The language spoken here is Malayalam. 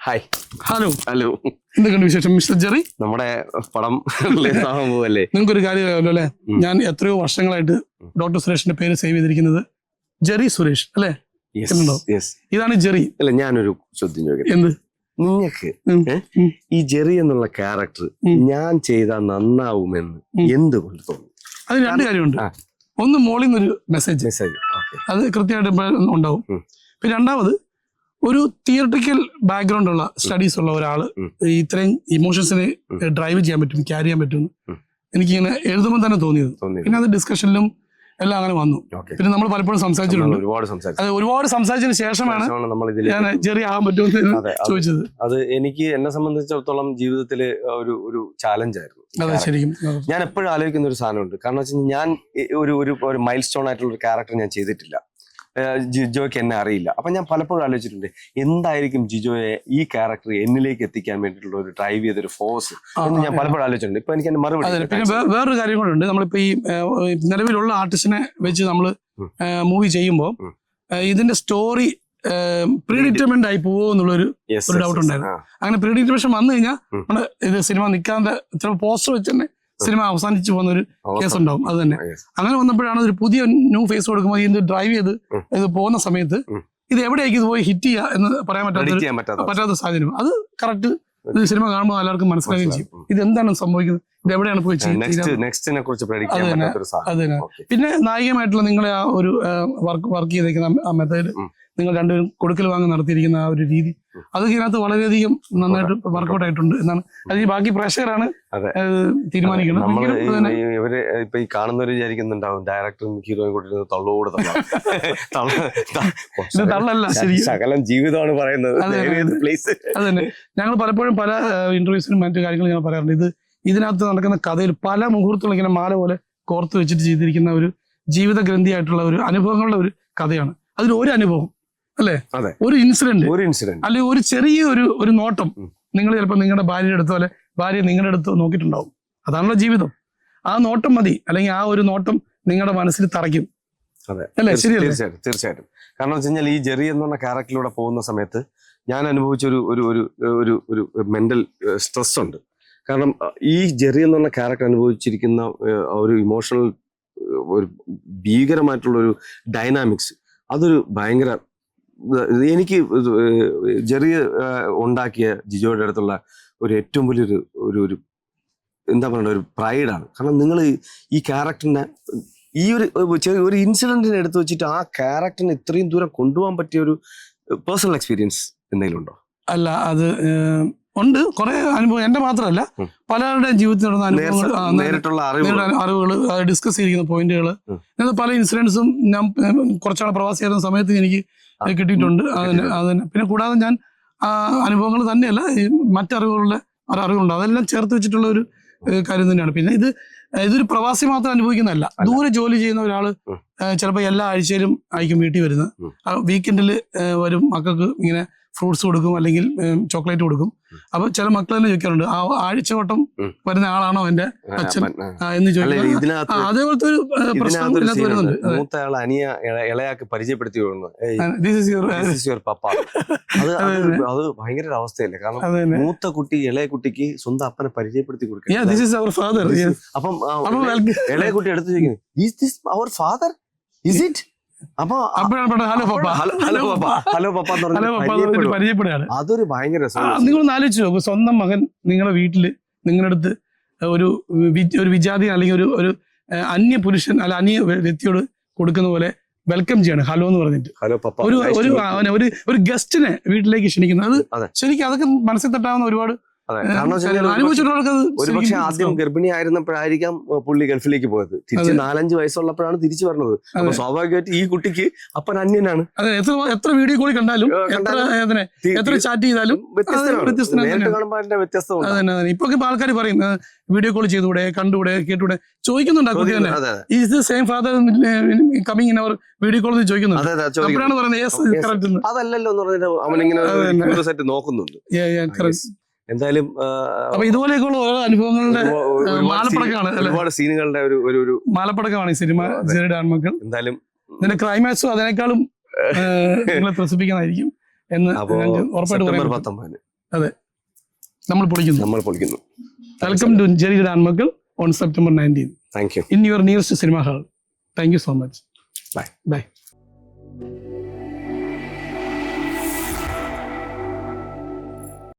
ഹായ്. Hello hello. എന്തൊക്കെയുണ്ട് വിശേഷം മിസ്റ്റർ ജെറി? നമ്മുടെ പടം റിലീസ് ആവാൻ പോവല്ലേ? നിങ്ങൾക്കൊരു കാര്യം അറിയാമല്ലോ അല്ലെ, ഞാൻ എത്രയോ വർഷങ്ങളായിട്ട് ഡോക്ടർ സുരേഷിന്റെ പേര് സേവ് ചെയ്തിരിക്കുന്നത് ജെറി സുരേഷ് അല്ലേ? ഇതാണ് ജെറി. അല്ല, ഞാനൊരു ചോദ്യം ചോദിക്കട്ടെ. എന്ത്? നിങ്ങൾക്ക് ഈ ജെറി എന്നുള്ള ക്യാരക്ടർ ഞാൻ ചെയ്താൽ നന്നാവുമെന്ന് എന്തുകൊണ്ട് തോന്നുന്നു? അതിന് രണ്ട് കാര്യമുണ്ട്. ഒന്ന്, മോളിൽ നിന്നൊരു മെസ്സേജ്, അത് കൃത്യമായിട്ട് ഉണ്ടാവും. പിന്നെ രണ്ടാമത്, ഒരു തിയറട്ടിക്കൽ ബാക്ക്ഗ്രൗണ്ട് ഉള്ള സ്റ്റഡീസ് ഉള്ള ഒരാള് ഇത്രയും ഇമോഷൻസിനെ ഡ്രൈവ് ചെയ്യാൻ പറ്റും, ക്യാരി ചെയ്യാൻ പറ്റും എനിക്കിങ്ങനെ എഴുതുമ്പോൾ തന്നെ തോന്നിയത്. പിന്നെ അത് ഡിസ്കഷനിലും എല്ലാം അങ്ങനെ വന്നു. പിന്നെ നമ്മൾ പലപ്പോഴും സംസാരിച്ചിട്ടുണ്ട്. അത് ഒരുപാട് സംസാരിച്ചതിന് ശേഷമാണ് ഞാൻ ജെറി ആകാൻ പറ്റുമെന്ന് ചോദിച്ചത്. അത് എനിക്ക് എന്നെ സംബന്ധിച്ചിടത്തോളം ജീവിതത്തില് ഒരു ചാലഞ്ച് ആയിരുന്നു. അതെ, ശരിക്കും ഞാൻ എപ്പോഴും ആലോചിക്കുന്ന ഒരു സാധനമുണ്ട്. കാരണം വെച്ചാൽ ഞാൻ ഒരു മൈൽ സ്റ്റോൺ ആയിട്ടുള്ള ഒരു ക്യാരക്ടർ ഞാൻ ചെയ്തിട്ടില്ല. ജിജോയ്ക്ക് എന്നെ അറിയില്ല. അപ്പൊ ഞാൻ പലപ്പോഴും ആലോചിച്ചിട്ടുണ്ട്, എന്തായിരിക്കും ജിജോയെ ഈ ക്യാരക്ടർ എന്നിലേക്ക് എത്തിക്കാൻ വേണ്ടിയിട്ടുള്ള ഒരു ഡ്രൈവ് ചെയ്തൊരു ഫോഴ്സ് എന്ന് ഞാൻ പലപ്പോഴും ആലോചിച്ചിട്ടുണ്ട്. ഇപ്പൊ എനിക്ക് എന്റെ മറുപടി. പിന്നെ വേറൊരു കാര്യം കൂടെ ഉണ്ട്. നമ്മളിപ്പോ ഈ നിലവിലുള്ള ആർട്ടിസ്റ്റിനെ വെച്ച് നമ്മള് മൂവി ചെയ്യുമ്പോൾ ഇതിന്റെ സ്റ്റോറി പ്രീഡിറ്റർമെന്റ് ആയി പോവോ എന്നുള്ളൊരു ഡൗട്ട് ഉണ്ടായിരുന്നു. അങ്ങനെ പ്രീഡിറ്റർമേഷൻ വന്നു കഴിഞ്ഞാൽ നമ്മുടെ ഇത് സിനിമ നിൽക്കാതെ ചില പോസ്റ്റർ വെച്ച് തന്നെ സിനിമ അവസാനിച്ചു പോകുന്ന ഒരു കേസ് ഉണ്ടാവും. അത് തന്നെ അങ്ങനെ വന്നപ്പോഴാണ് ഒരു പുതിയ ന്യൂ ഫേസ് കൊടുക്കുമ്പോൾ ഇത് ഡ്രൈവ് ചെയ്ത് ഇത് പോകുന്ന സമയത്ത് ഇത് എവിടേക്ക് ഇത് പോയി ഹിറ്റ് ചെയ്യുക എന്ന് പറയാൻ പറ്റാത്ത സാഹചര്യം. അത് കറക്റ്റ് സിനിമ കാണുമ്പോൾ എല്ലാവർക്കും മനസ്സിലാവുകയും ചെയ്യും ഇത് എന്താണ് സംഭവിക്കുന്നത്, ഇത് എവിടെയാണ് പോയി ചെയ്യുന്നത്. അത് തന്നെ. പിന്നെ നായികമായിട്ടുള്ള നിങ്ങളെ ആ ഒരു വർക്ക് ചെയ്തേക്കുന്ന ആ മെത്തേഡ്, നിങ്ങൾ രണ്ടുപേരും കൊടുക്കൽ വാങ്ങി നടത്തിയിരിക്കുന്ന ആ ഒരു രീതി, അത് ഇതിനകത്ത് വളരെയധികം നന്നായിട്ട് വർക്ക്ഔട്ട് ആയിട്ടുണ്ട് എന്നാണ്. അത് ഈ ബാക്കി പ്രേക്ഷകരാണ് തീരുമാനിക്കുന്നത്. ഇവര് ഇപ്പൊ ഈ കാണുന്നവര് വിചാരിക്കുന്നുണ്ടാവും ഡയറക്ടറും ഹീറോയും കൂട്ടി തള്ളോട് തള്ളല്ല, ശരി, ശകലം ജീവിതമാണ് പറയുന്നത്. അത് തന്നെ. ഞങ്ങൾ പലപ്പോഴും പല ഇന്റർവ്യൂസിനും മറ്റു കാര്യങ്ങളും ഞാൻ പറയാറുണ്ട്. ഇത് ഇതിനകത്ത് നടക്കുന്ന കഥയിൽ പല മുഹൂർത്തങ്ങളും ഇങ്ങനെ മാല പോലെ കോർത്ത് വെച്ചിട്ട് ചെയ്തിരിക്കുന്ന ഒരു ജീവിത ഗ്രന്ഥിയായിട്ടുള്ള ഒരു അനുഭവങ്ങളുടെ ഒരു കഥയാണ്. അതിലൊരു അനുഭവം അല്ലെ, ഒരു ഇൻസിഡന്റ് അല്ലെങ്കിൽ ഒരു ചെറിയ ഒരു നോട്ടം നിങ്ങൾ ചിലപ്പോൾ നിങ്ങളുടെ ഭാര്യയുടെ അടുത്തോ അല്ലെ ഭാര്യ നിങ്ങളുടെ അടുത്തോ നോക്കിയിട്ടുണ്ടാവും. അതാണല്ലോ ജീവിതം. ആ നോട്ടം മതി, അല്ലെങ്കിൽ ആ ഒരു നോട്ടം നിങ്ങളുടെ മനസ്സിൽ തറയ്ക്കും. അല്ലേ? ശരിയല്ലേ? തീർച്ചയായിട്ടും. കാരണം വെച്ച് കഴിഞ്ഞാൽ ഈ ജെറി എന്ന് പറഞ്ഞ ക്യാരക്ടറിലൂടെ പോകുന്ന സമയത്ത് ഞാൻ അനുഭവിച്ച ഒരു മെന്റൽ സ്ട്രെസ് ഉണ്ട്. കാരണം ഈ ജെറി എന്ന് പറഞ്ഞ ക്യാരക്ടർ അനുഭവിച്ചിരിക്കുന്ന ഒരു ഇമോഷണൽ ഒരു ഭീകരമായിട്ടുള്ള ഒരു ഡൈനാമിക്സ്, അതൊരു ഭയങ്കര, എനിക്ക് ജെറി ഉണ്ടാക്കിയ ജിജോയുടെ അടുത്തുള്ള ഒരു ഏറ്റവും വലിയൊരു ഒരു എന്താ പറയുക, ഒരു പ്രൈഡാണ്. കാരണം നിങ്ങൾ ഈ ക്യാരക്ടറിനെ ഈ ഒരു ഇൻസിഡന്റിനെ എടുത്തു വെച്ചിട്ട് ആ ക്യാരക്ടറിനെ ഇത്രയും ദൂരം കൊണ്ടുപോകാൻ പറ്റിയ ഒരു പേഴ്സണൽ എക്സ്പീരിയൻസ് എന്തെങ്കിലും ഉണ്ടോ? അല്ല, അത് ഉണ്ട്. കുറെ അനുഭവം എന്റെ മാത്രമല്ല, പലരുടെയും ജീവിതത്തിൽ നടന്ന അനുഭവങ്ങൾ, നേരിട്ടുള്ള അറിവുകൾ, ഡിസ്കസ് ചെയ്തിരിക്കുന്ന പോയിന്റുകൾ, പല ഇൻസിഡൻസും ഞാൻ കുറച്ചാൾ പ്രവാസിയായിരുന്ന സമയത്ത് എനിക്ക് കിട്ടിയിട്ടുണ്ട്. അതിന് പിന്നെ കൂടാതെ ഞാൻ അനുഭവങ്ങൾ തന്നെയല്ല, മറ്ററിവുകളുടെ അറിവുകളുണ്ട്, അതെല്ലാം ചേർത്ത് വെച്ചിട്ടുള്ള ഒരു കാര്യം തന്നെയാണ്. പിന്നെ ഇതൊരു പ്രവാസി മാത്രം അനുഭവിക്കുന്നതല്ല. ദൂരെ ജോലി ചെയ്യുന്ന ഒരാള് ചിലപ്പോൾ എല്ലാ ആഴ്ചയിലും ആയിരിക്കും വീട്ടിൽ വരുന്നത്. വീക്കെൻഡിൽ വരും, മക്കൾക്ക് ഇങ്ങനെ ഫ്രൂട്ട്സ് കൊടുക്കും അല്ലെങ്കിൽ ചോക്ലേറ്റ് കൊടുക്കും. അപ്പൊ ചില മക്കൾ തന്നെ ചോദിക്കാറുണ്ട്, ആ ആഴ്ചവട്ടം വരുന്ന ആളാണോ എന്റെ അച്ഛൻ എന്ന് ചോദിക്കുന്നത്. അതേപോലത്തെ ഒരു പ്രശ്നം വരുന്നുണ്ട്. അത് ഭയങ്കര അവസ്ഥയല്ലേ? കാരണം മൂത്ത കുട്ടി ഇളയ കുട്ടിക്ക് സ്വന്തം അപ്പനെ പരിചയപ്പെടുത്തി കൊടുക്കുക. അപ്പം ഇളയ കുട്ടി എടുത്ത് ചോദിക്കുന്നത്, is this our father, is it? പരിചയപ്പെടുകയാണ്. അതൊരു ഭയങ്കര, നിങ്ങളൊന്ന് ആലോചിച്ച് നോക്കൂ, സ്വന്തം മകൻ നിങ്ങളുടെ വീട്ടില് നിങ്ങളുടെ അടുത്ത് ഒരു വിജാതി അല്ലെങ്കിൽ ഒരു അന്യ പുരുഷൻ അല്ല അന്യ വ്യക്തിയോട് കൊടുക്കുന്ന പോലെ വെൽക്കം ചെയ്യാണ്, ഹലോ എന്ന് പറഞ്ഞിട്ട്. ഒരു ഗസ്റ്റിനെ വീട്ടിലേക്ക് ക്ഷണിക്കുന്നത്, അത് ശരിക്കും അതൊക്കെ മനസ്സിൽ തട്ടാവുന്ന ഒരുപാട് ഒരുപക്ഷെ ആദ്യം ഗർഭിണി ആയിരുന്നപ്പോഴായിരിക്കാം പുള്ളി ഗൾഫിലേക്ക് പോയത്. തിരിച്ച് 4-5 വയസ്സുള്ളപ്പോഴാണ് തിരിച്ചു പറഞ്ഞത്. അപ്പൊ സ്വാഭാവികമായിട്ട് ഈ കുട്ടിക്ക് അപ്പൻ അന്യനാണ്. എത്ര വീഡിയോ കോൾ കണ്ടാലും എത്ര ചാറ്റ് ചെയ്താലും വ്യത്യസ്തമാണ്. ഇപ്പൊ ആൾക്കാർ പറയും വീഡിയോ കോൾ ചെയ്തുകൂടെ, കണ്ടുകൂടെ, കേട്ടുകൂടെ ചോദിക്കുന്നുണ്ട്. ആ കുട്ടി തന്നെ is the same father coming in our video call ചോദിക്കുന്നുണ്ട്. അപ്പോഴാണ് പറയുന്നത് അതല്ലല്ലോ എന്ന് പറഞ്ഞിട്ട് അവനിങ്ങനെ നോക്കുന്നുണ്ട്. എന്തായാലും ഇതുപോലെയൊക്കെയുള്ള ഓരോ അനുഭവങ്ങളുടെ മാലപ്പടക്കമാണ്, ഒരുപാട് സീനുകളുടെ ഒരു മാലപ്പടക്കമാണ് ഈ സിനിമ ജെറിയുടെ ആൺമക്കൾ. എന്തായാലും ഇതിന്റെ ക്ലൈമാക്സും അതിനേക്കാളും നിങ്ങളെ ത്രസിപ്പിക്കുന്നതായിരിക്കും എന്ന് ഉറപ്പായിട്ട്. September 19 അതെ, നമ്മൾ പൊളിക്കുന്നു. വെൽക്കം ടു ജെറിയുടെ ആൺമക്കൾ on September 19th. Thank you. In your nearest cinema hall. Thank you so much. Bye. Bye.